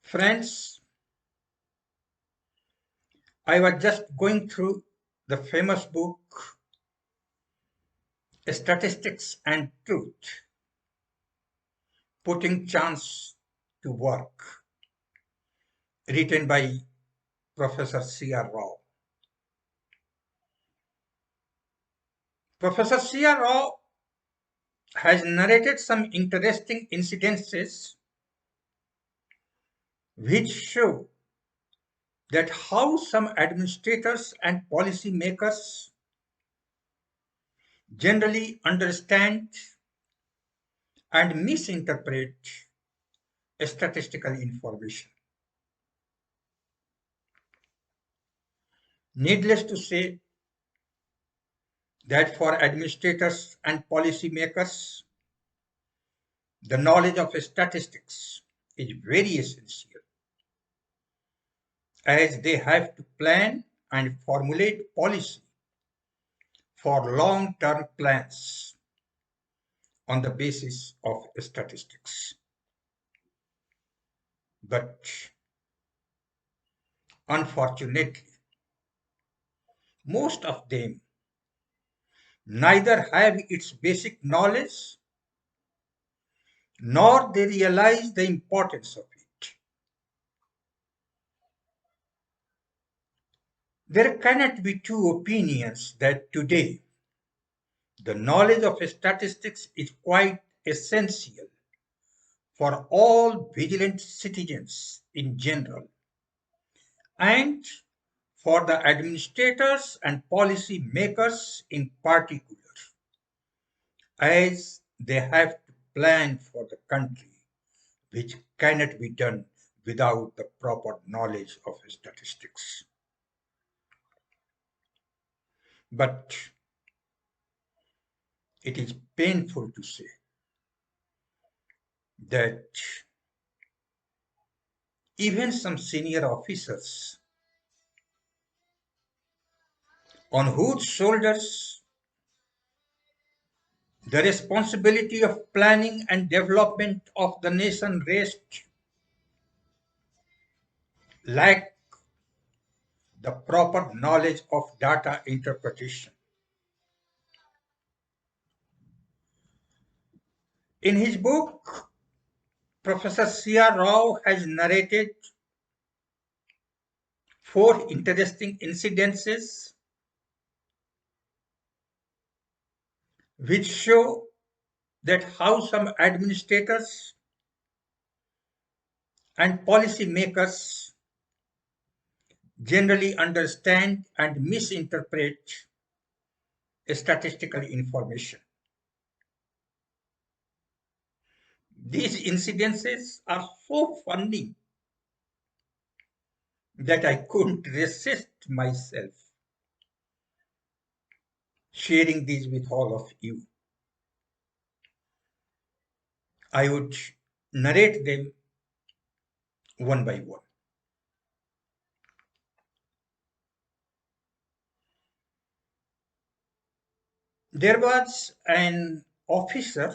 Friends, I was just going through the famous book Statistics and Truth, Putting Chance to Work, written by Professor C.R. Rao. Professor C.R. Rao has narrated some interesting incidences which show that how some administrators and policymakers generally understand and misinterpret statistical information. Needless to say that for administrators and policymakers, the knowledge of statistics is very essential as they have to plan and formulate policy for long-term plans on the basis of statistics. But unfortunately, most of them neither have its basic knowledge nor they realize the importance of it. There cannot be two opinions that today the knowledge of statistics is quite essential for all vigilant citizens in general and for the administrators and policy makers in particular, as they have to plan for the country, which cannot be done without the proper knowledge of statistics. But it is painful to say that even some senior officers on whose shoulders the responsibility of planning and development of the nation rests lack the proper knowledge of data interpretation. In his book, Professor C.R. Rao has narrated 4 interesting incidences which show that how some administrators and policy makers generally understand and misinterpret statistical information. These incidences are so funny that I couldn't resist myself sharing these with all of you. I would narrate them one by one. There was an officer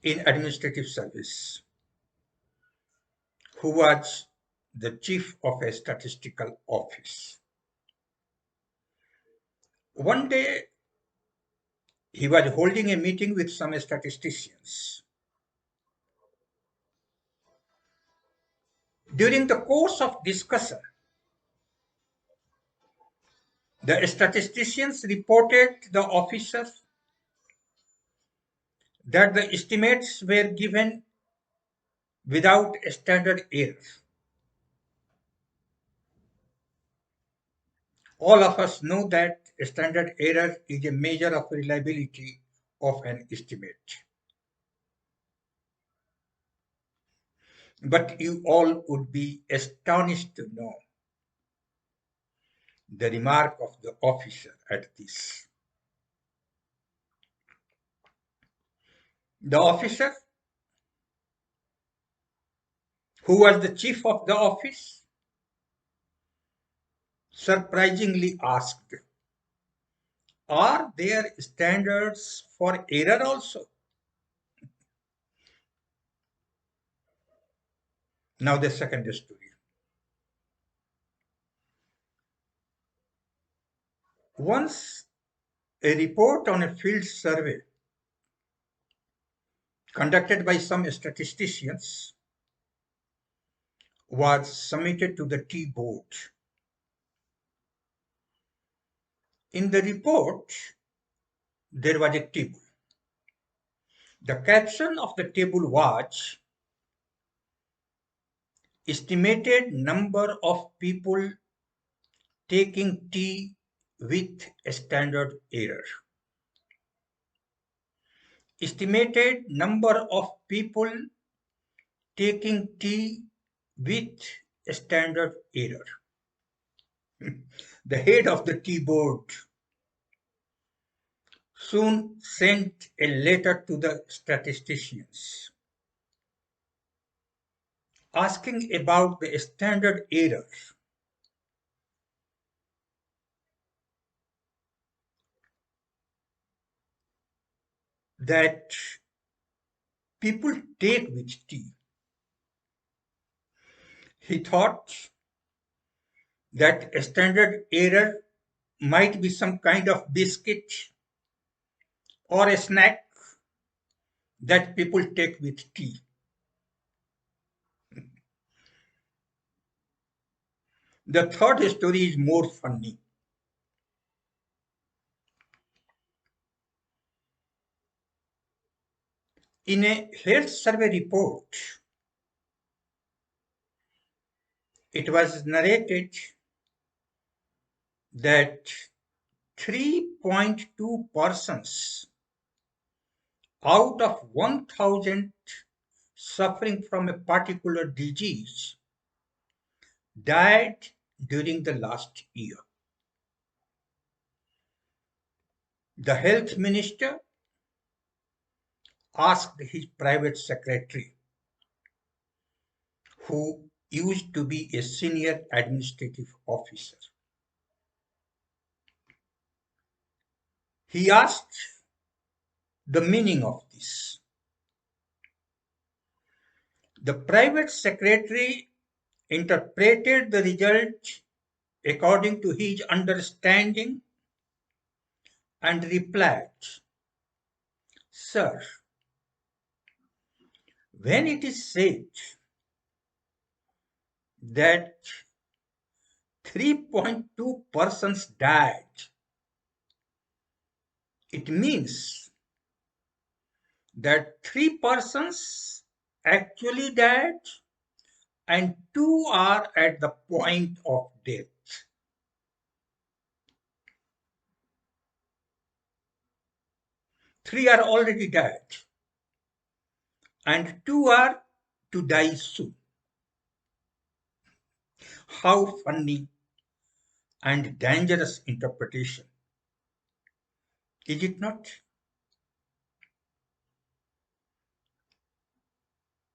in administrative service who was the chief of a statistical office. One day, he was holding a meeting with some statisticians. During the course of discussion, the statisticians reported the officer that the estimates were given without standard error. All of us know that standard error is a measure of reliability of an estimate. But you all would be astonished to know the remark of the officer at this. The officer, who was the chief of the office, surprisingly asked, "Are there standards for error also?" Now the second story. Once a report on a field survey conducted by some statisticians was submitted to the tea board. In the report, there was a table. The caption of the table was estimated number of people taking tea with a standard error. Estimated number of people taking tea with a standard error. The head of the tea board soon sent a letter to the statisticians asking about the standard error. That people take with tea. He thought that a standard error might be some kind of biscuit or a snack that people take with tea. The third story is more funny. In a health survey report, it was narrated that 3.2 persons out of 1,000 suffering from a particular disease died during the last year. The health minister asked his private secretary, who used to be a senior administrative officer. He asked the meaning of this. The private secretary interpreted the result according to his understanding and replied, "Sir, when it is said that 3.2 persons died, it means that 3 persons actually died and 2 are at the point of death. Three are already dead and 2 are to die soon." How funny and dangerous interpretation, is it not?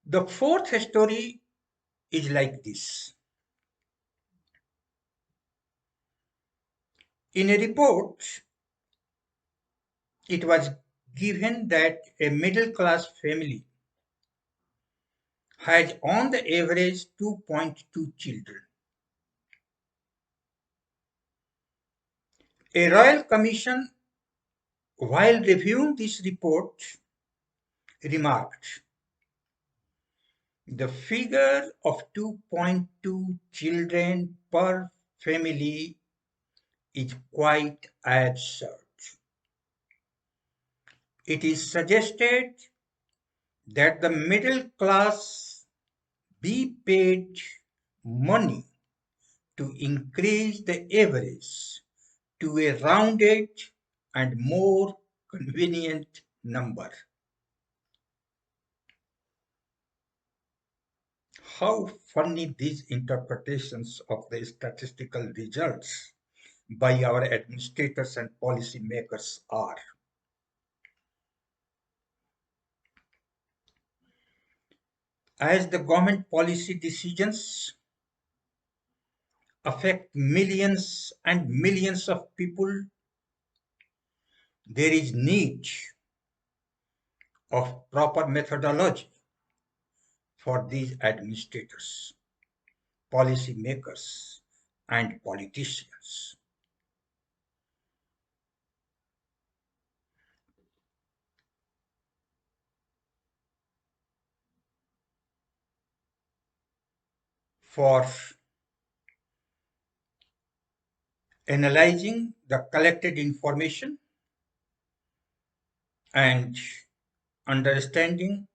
The fourth story is like this. In a report, it was given that a middle class family has on the average 2.2 children. A royal commission, while reviewing this report, remarked, the figure of 2.2 children per family is quite absurd. It is suggested that the middle class be paid money to increase the average to a rounded and more convenient number. How funny these interpretations of the statistical results by our administrators and policy makers are. As the government policy decisions affect millions and millions of people, there is need of proper methodology for these administrators, policy makers, and politicians. For analyzing the collected information and understanding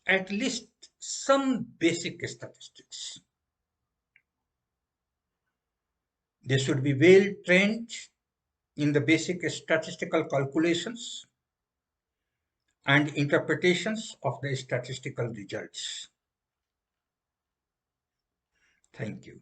at least some basic statistics. They should be well trained in the basic statistical calculations and interpretations of the statistical results. Thank you.